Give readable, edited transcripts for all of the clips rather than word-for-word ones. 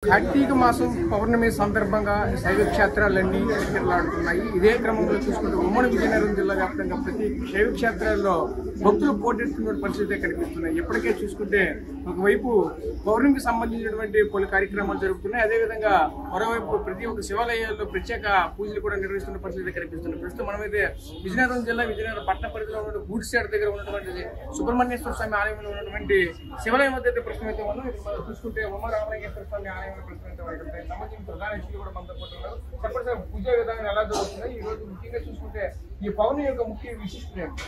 కార్తీక మాసం పౌర్ణమి సందర్భంగా శైవ క్షేత్రాలన్నీ కిటకిటలాడుతున్నాయి. ఇదే క్రమంలో చూసుకుంటే ఉమ్మడి విజయనగరం జిల్లా వ్యాప్తంగా ప్రతి శైవ క్షేత్రాల్లో భక్తులు పోటెత్తున్న పరిస్థితి కనిపిస్తున్నాయి. ఇప్పటికే చూసుకుంటే ఒకవైపు పౌర్ణమికి సంబంధించినటువంటి పలు కార్యక్రమాలు జరుగుతున్నాయి. అదేవిధంగా మరోవైపు ప్రతి ఒక్క శివాలయాల్లో ప్రత్యేక పూజలు కూడా నిర్వహిస్తున్న పరిస్థితి కనిపిస్తున్నాయి. ప్రస్తుతం మనమైతే విజయనగరం జిల్లా విజయనగరం పట్టణ పరిధిలో ఉన్న గూడ్సేడ్ దగ్గర ఉన్నటువంటి సుబ్రహ్మణ్యేశ్వర స్వామి ఆలయంలో ఉన్నటువంటి శివాలయం వద్ద అయితే ప్రస్తుతం అయితే ఉన్నాం. ఇది మనం చూసుకుంటే ఉమారామలింగేశ్వర స్వామి ఆలయం సంబంధించిన ప్రధాన శివులు కూడా మనతో పాటు ఉన్నారు. చెప్పండి సార్, పూజా విధానం ఎలా జరుగుతుంది ఈ రోజు? ముఖ్యంగా చూసుకుంటే ఈ పౌర్ణమి యొక్క ముఖ్య విశిష్టత ఏంటి?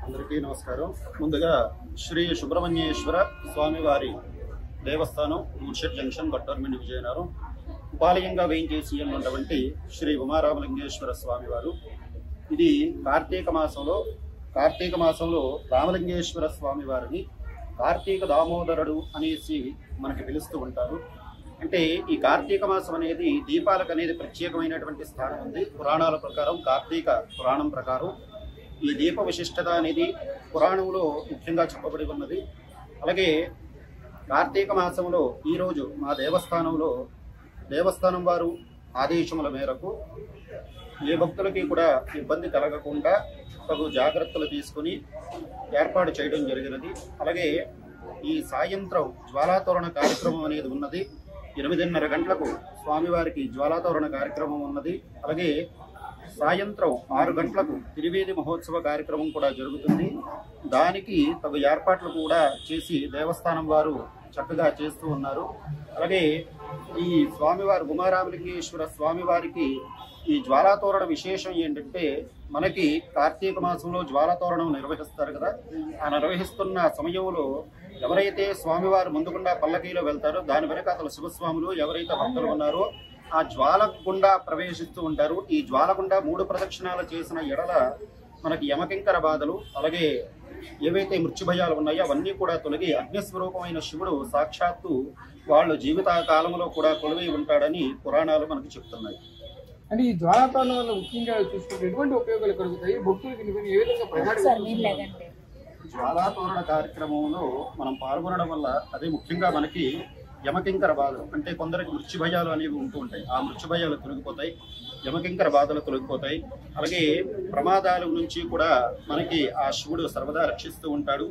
అందరికీ నమస్కారం. ముందుగా శ్రీ సుబ్రహ్మణ్యేశ్వర స్వామివారి దేవస్థానం గూడ్సేడ్ జంక్షన్ బట్టర్మిని విజయనగరం ఉపాలయంగా వేయించేసి ఉన్నటువంటి శ్రీ ఉమారామలింగేశ్వర స్వామివారు. ఇది కార్తీక మాసంలో రామలింగేశ్వర స్వామివారిని కార్తీక దామోదరుడు అనేసి మనకి పిలుస్తూ ఉంటారు. అంటే ఈ కార్తీక మాసం అనేది దీపాలకు అనేది ప్రత్యేకమైనటువంటి స్థానం ఉంది. పురాణాల ప్రకారం, కార్తీక పురాణం ప్రకారం ఈ దీప విశిష్టత అనేది పురాణంలో ముఖ్యంగా చెప్పబడి ఉన్నది. అలాగే కార్తీక మాసంలో ఈరోజు మా దేవస్థానం వారు ఆదేశముల మేరకు ఏ భక్తులకి కూడా ఇబ్బంది కలగకుండా తగు జాగ్రత్తలు తీసుకుని ఏర్పాటు చేయడం జరిగినది. అలాగే ఈ సాయంత్రం జ్వాలాతోరణ కార్యక్రమం అనేది ఉన్నది. 8:30 గంటలకు స్వామివారికి జ్వాలాతోరణ కార్యక్రమం ఉన్నది. అలాగే సాయంత్రం 6 గంటలకు తిరువేది మహోత్సవ కార్యక్రమం కూడా జరుగుతుంది. దానికి తగు ఏర్పాట్లు కూడా చేసి దేవస్థానం వారు చక్కగా చేస్తూ ఉన్నారు. అలాగే ఈ స్వామివారు ఉమారామలింగేశ్వర స్వామివారికి ఈ జ్వాలాతోరణ విశేషం ఏంటంటే, మనకి కార్తీక మాసంలో జ్వాలాతోరణం నిర్వహిస్తారు కదా, ఆ నిర్వహిస్తున్న సమయంలో ఎవరైతే స్వామివారు ముందుకుండా పల్లకీలో వెళ్తారో దాని వెనక అసలు శివస్వాములు ఎవరైతే భక్తులు ఉన్నారో ఆ జ్వాల గుండా ప్రవేశిస్తూ ఉంటారు. ఈ జ్వాల గుండా 3 ప్రదక్షిణాలు చేసిన ఎడల మనకి యమకింకర బాధలు, అలాగే ఏవైతే మృత్యుభయాలు ఉన్నాయో అవన్నీ కూడా తొలగి అగ్నిస్వరూపమైన శివుడు సాక్షాత్తు వాళ్ళ జీవిత కాలంలో కూడా కొలువై ఉంటాడని పురాణాలు మనకు చెప్తున్నాయి. అంటే ఈ జ్వాలాతోరణం వల్ల ముఖ్యంగా చూసుకుంటే ఎటువంటి ఉపయోగాలు కలుగుతాయి భక్తులకి? ఏ విధంగా జ్వాలాతోరణ కార్యక్రమంలో మనం పాల్గొనడం వల్ల అదే ముఖ్యంగా మనకి యమకింకర బాధలు, అంటే కొందరికి మృత్యుభయాలు అనేవి ఉంటూ ఉంటాయి. ఆ మృత్యుభయాలు తొలగిపోతాయి, యమకింకర బాధలు తొలగిపోతాయి. అలాగే ప్రమాదాల నుంచి కూడా మనకి ఆ శివుడు సర్వదా రక్షిస్తూ ఉంటాడు.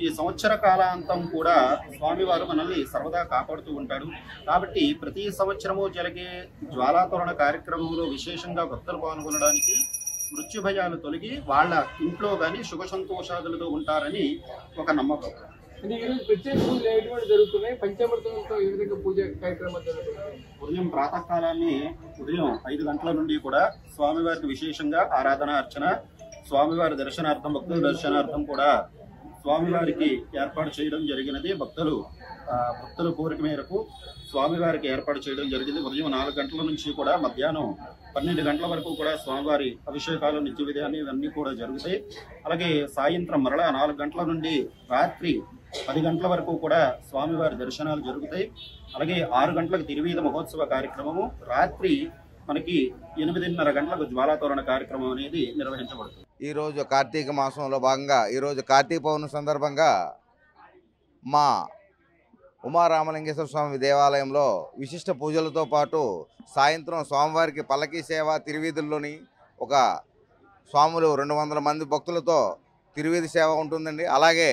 ఈ సంవత్సర కాలాంతం కూడా స్వామివారు మనల్ని సర్వదా కాపాడుతూ ఉంటాడు. కాబట్టి ప్రతి సంవత్సరము జరిగే జ్వాలాతోరణ కార్యక్రమంలో విశేషంగా భక్తులు పాల్గొనడానికి మృత్యుభయాలు తొలగి వాళ్ళ ఇంట్లో కానీ సుఖ సంతోషాదులతో ఉంటారని ఒక నమ్మకం. అంటే ఈరోజు ప్రత్యేక పూజలు ఎటువంటి జరుగుతున్నాయి? పంచామృతంతో ఏ విధంగా పూజ కార్యక్రమాలు జరుగుతున్నాయి? ఉదయం ప్రాతకాలాన్ని ఉదయం 5 గంటల నుండి కూడా స్వామివారికి విశేషంగా ఆరాధన అర్చన, స్వామివారి దర్శనార్థం, భక్తుల దర్శనార్థం కూడా స్వామివారికి ఏర్పాటు చేయడం జరిగినది. భక్తుల కోరిక మేరకు స్వామివారికి ఏర్పాటు చేయడం జరిగింది. ఉదయం 4 గంటల నుంచి కూడా మధ్యాహ్నం 12 గంటల వరకు కూడా స్వామివారి అభిషేకాలు, నిత్య విధానం ఇవన్నీ కూడా జరుగుతాయి. అలాగే సాయంత్రం మరలా 4 గంటల నుండి రాత్రి 10 గంటల వరకు కూడా స్వామివారి దర్శనాలు జరుగుతాయి. అలాగే 6 గంటలకు తిరువేది మహోత్సవ కార్యక్రమము, రాత్రి మనకి 8:30 గంటలకు జ్వాలాతోరణ కార్యక్రమం అనేది నిర్వహించబడుతుంది. ఈరోజు కార్తీక మాసంలో భాగంగా ఈరోజు కార్తీక పౌర్ణమి సందర్భంగా మా ఉమారామలింగేశ్వర స్వామి దేవాలయంలో విశిష్ట పూజలతో పాటు సాయంత్రం స్వామివారికి పల్లకీ సేవ తిరువీధుల్లోని ఒక స్వాములు 200 మంది భక్తులతో తిరువీధి సేవ ఉంటుందండి. అలాగే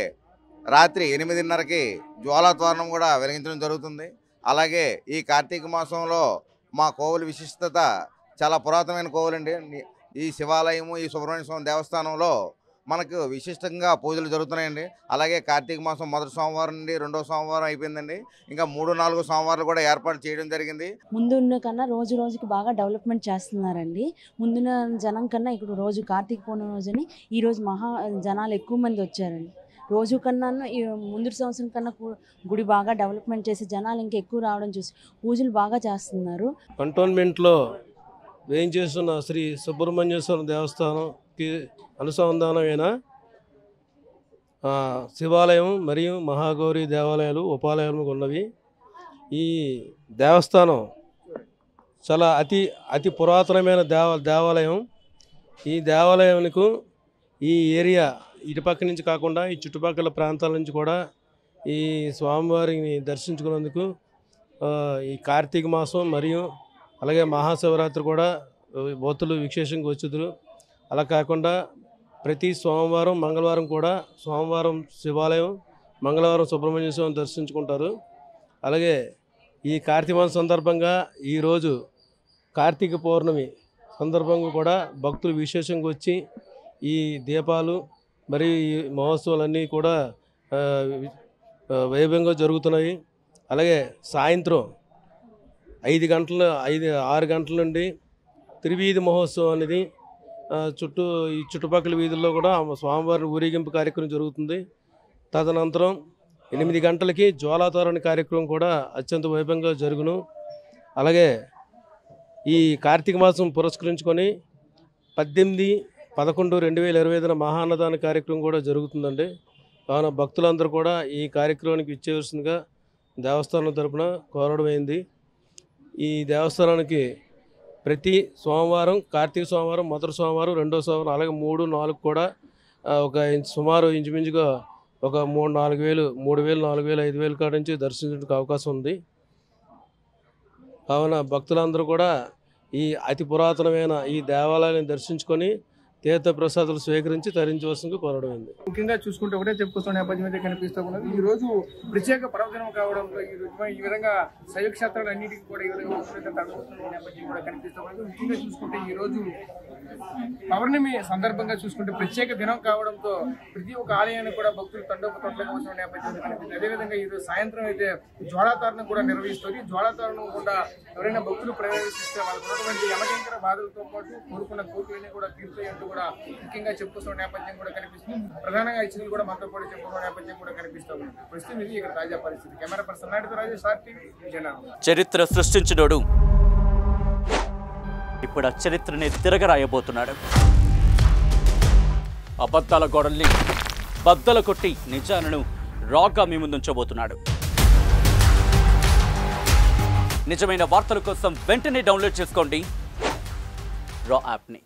రాత్రి 8:30కి జ్వాలాతోరణం కూడా వెలిగించడం జరుగుతుంది. అలాగే ఈ కార్తీక మాసంలో మా కోవిల విశిష్టత చాలా పురాతనమైన కోవిలండి. ఈ శివాలయము, ఈ సుబ్రహ్మణ్య స్వామి దేవస్థానంలో మనకు విశిష్టంగా పూజలు జరుగుతున్నాయండి. అలాగే కార్తీక మాసం మొదటి సోమవారం నుండి 2వ సోమవారం అయిపోయిందండి. ఇంకా 3, 4 సోమవారాలు కూడా ఏర్పాటు చేయడం జరిగింది. ముందున్న కన్నా రోజుకి బాగా డెవలప్మెంట్ చేస్తున్నారండి. ముందున్న జనం కన్నా ఇప్పుడు రోజు కార్తీక పౌర్ణమి రోజుని ఈరోజు జనాలు ఎక్కువ మంది వచ్చారండి. రోజు కన్నా ముందు సంవత్సరం కన్నా గుడి బాగా డెవలప్మెంట్ చేసి జనాలు ఇంకా ఎక్కువ రావడం చూసి పూజలు బాగా చేస్తున్నారు. కంటోన్మెంట్లో వేయించేస్తున్న శ్రీ సుబ్రహ్మణ్యేశ్వర దేవస్థానంకి అనుసంధానమైన శివాలయం మరియు మహాగౌరి దేవాలయాలు, ఉపాలయాలు ఉన్నవి. ఈ దేవస్థానం చాలా అతి పురాతనమైన దేవాలయం. ఈ దేవాలయానికి ఈ ఏరియా ఇటుపక్క నుంచి కాకుండా ఈ చుట్టుపక్కల ప్రాంతాల నుంచి కూడా ఈ స్వామివారిని దర్శించుకున్నందుకు ఈ కార్తీక మాసం మరియు అలాగే మహాశివరాత్రి కూడా భక్తులు విశేషంగా వచ్చుదురు. అలా కాకుండా ప్రతి సోమవారం మంగళవారం కూడా సోమవారం శివాలయం, మంగళవారం సుబ్రహ్మణ్య స్వామి దర్శించుకుంటారు. అలాగే ఈ కార్తీక మాసం సందర్భంగా ఈరోజు కార్తీక పౌర్ణమి సందర్భంగా కూడా భక్తులు విశేషంగా వచ్చి ఈ దీపాలు మరియు ఈ మహోత్సవాలన్నీ కూడా వైభవంగా జరుగుతున్నాయి. అలాగే సాయంత్రం 6 గంటల నుండి త్రివీధి మహోత్సవం అనేది ఈ చుట్టుపక్కల వీధుల్లో కూడా స్వామివారి ఊరేగింపు కార్యక్రమం జరుగుతుంది. తదనంతరం 8 గంటలకి జ్వాలాతోరణ కార్యక్రమం కూడా అత్యంత వైభవంగా జరుగును. అలాగే ఈ కార్తీక మాసం పురస్కరించుకొని 18/11/2025 మహాన్నదాన కార్యక్రమం కూడా జరుగుతుందండి. కావున భక్తులందరూ కూడా ఈ కార్యక్రమానికి ఇచ్చేవలసిందిగా దేవస్థానం తరపున కోరడమైంది. ఈ దేవస్థానానికి ప్రతి సోమవారం, కార్తీక సోమవారం, మొదటి సోమవారం, రెండో సోమవారం, అలాగే 3, 4 కూడా సుమారు ఇంచుమించుగా ఒక 3,000, 4,000, 5,000 కాడ నుంచి దర్శించడానికి అవకాశం ఉంది. కావున భక్తులందరూ కూడా ఈ అతి పురాతనమైన ఈ దేవాలయాన్ని దర్శించుకొని తీర్థ ప్రసాదాలు స్వీకరించి తరించవలసిందిగా కోరడమైంది. ముఖ్యంగా చూసుకుంటే ఒకటే చెప్పుకొస్తున్న నేపథ్యం అయితే కనిపిస్తూ ఉన్నది. ఈ రోజు ప్రత్యేక పర్వదినం కావడంతో ఈ విధంగా శైవ క్షేత్రాలన్నిటికీ కూడా ఈ విధంగా నేపథ్యం కూడా కనిపిస్తూ ఉన్నది. ముఖ్యంగా చూసుకుంటే ఈ రోజు పౌర్ణమి సందర్భంగా చూసుకుంటే ప్రత్యేక దినం కావడంతో ప్రతి ఒక్క ఆలయాన్ని కూడా భక్తులు తండోపతండగా వచ్చిన నేపథ్యంలో కనిపిస్తుంది. అదేవిధంగా ఈరోజు సాయంత్రం అయితే జ్వాలాతరణం కూడా నిర్వహిస్తుంది. జ్వాలాతరణం కూడా ఎవరైనా భక్తులు ప్రవేశిస్తే వాళ్ళకు ఉన్నటువంటి యమకింకర బాధలతో పాటు కోరుకున్న కోరికలన్నీ కూడా తీరుతాయంటూ కూడా ముఖ్యంగా చెప్పుకున్న నేపథ్యం కూడా కనిపిస్తుంది. ప్రధానంగా ఇచ్చిన కూడా మనతో కూడా చెప్పుకున్న నేపథ్యం కూడా కనిపిస్తూ ఉంది. ప్రస్తుతం ఇది ఇక్కడ తాజా పరిస్థితి. కెమెరా పర్సన్ నాయుడుతో రాజేష్, RTV, విజయనగరం. చరిత్ర సృష్టించినోడు ఇప్పుడు ఆ చరిత్రని తిరగరాయబోతున్నాడు. అబద్ధాల గోడల్ని బద్దలు కొట్టి నిజాలను రాగా మీ ముందుంచబోతున్నాడు. నిజమైన వార్తల కోసం వెంటనే డౌన్లోడ్ చేసుకోండి రా యాప్ని.